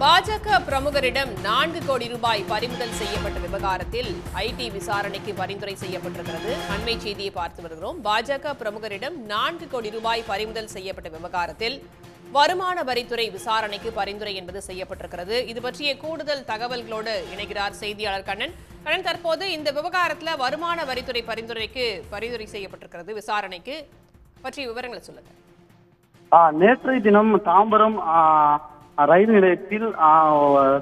பாஜக பிரமுகரிடம் 4 கோடி ரூபாய் பறிமுதல் செய்யப்பட்ட விவகாரத்தில் ஐடி விசாரணைக்கு பரிந்துரை செய்யப்பட்டிருக்கிறது. அண்மை செய்தியை பார்த்து வருகிறோம். பாஜக பிரமுகரிடம் 4 கோடி ரூபாய் பறிமுதல் செய்யப்பட்ட விவகாரத்தில் வருமான வரித்துறை விசாரணைக்கு பரிந்துரை என்பது செய்யப்பட்டிருக்கிறது. இது பற்றிய கூடுதல் தகவல்களோடு இணைகிறார் செய்தியாளர் கண்ணன். கண்ணன், தற்போது இந்த விவகாரத்தில் வருமான வரித்துறை பரிந்துரை செய்யப்பட்டிருக்கிறது விசாரணைக்கு பற்றிய விவரங்களை சொல்லுங்க. நேற்றைய தினம் தாம்பரம் ரயில் நிலையத்தில்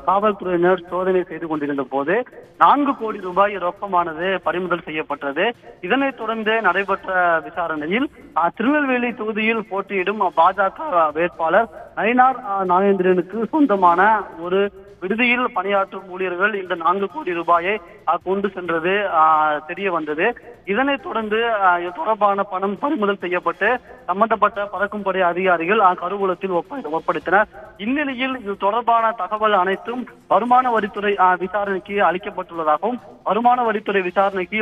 காவல்துறையினர் சோதனை செய்து கொண்டிருந்த போது 4 கோடி ரூபாய் ரொக்கமானது பறிமுதல் செய்யப்பட்டது. இதனைத் தொடர்ந்து நடைபெற்ற விசாரணையில் திருநெல்வேலி தொகுதியில் போட்டியிடும் பாஜக வேட்பாளர் நயினார் நாகேந்திரனுக்கு சொந்தமான ஒரு விடுதியில் பணியாற்றும் ஊழியர்கள் இந்த 4 கோடி ரூபாயை கொண்டு சென்றது தெரிய வந்தது. இதனைத் தொடர்ந்து இது தொடர்பான பணம் பறிமுதல் செய்யப்பட்டு சம்பந்தப்பட்ட பறக்கும் படை அதிகாரிகள் கருவூலத்தில் ஒப்படைத்தனர். இந்நிலையில் இது தொடர்பான தகவல் அனைத்தும் வருமான வரித்துறை விசாரணைக்கு அளிக்கப்பட்டுள்ளதாகவும் வருமான வரித்துறை விசாரணைக்கு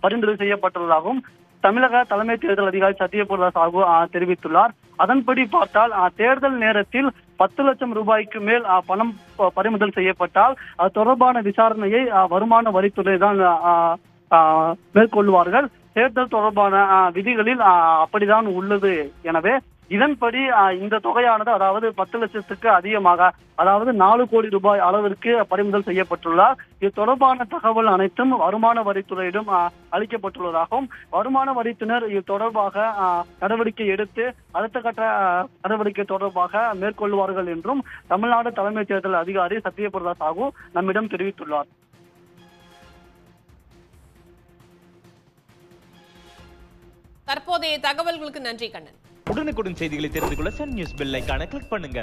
பரிந்துரை செய்யப்பட்டுள்ளதாகவும் தமிழக தலைமை தேர்தல் அதிகாரி சத்யபிரதா சாஹூ தெரிவித்துள்ளார். அதன்படி பார்த்தால் தேர்தல் நேரத்தில் 10 லட்சம் ரூபாய்க்கு மேல் பணம் பறிமுதல் செய்யப்பட்டால் அது தொடர்பான விசாரணையை வருமான வரித்துறை தான் மேற்கொள்வார்கள். தேர்தல் தொடர்பான விதிகளில் அப்படிதான் உள்ளது. எனவே இதன்படி இந்த தொகையானது அதாவது 10 லட்சத்துக்கு அதிகமாக அதாவது 4 கோடி ரூபாய் அளவிற்கு பறிமுதல் செய்யப்பட்டுள்ளார். இது தொடர்பான தகவல் அனைத்தும் வருமான வரித்துறையிடம் அளிக்கப்பட்டுள்ளதாகவும் வருமான வரித்துறையினர் இது தொடர்பாக நடவடிக்கை எடுத்து அடுத்த கட்ட நடவடிக்கை தொடர்பாக மேற்கொள்வார்கள் என்றும் தமிழ்நாடு தலைமை தேர்தல் அதிகாரி சத்யபிரதா சாஹூ நம்மிடம் தெரிவித்துள்ளார். தற்போதைய தகவல்களுக்கு நன்றி கண்ணன். உடனுக்குடன் செய்திகளை தெரிந்து கொள்ள சன் நியூஸ் பெல் ஐகானை கிளிக் பண்ணுங்க.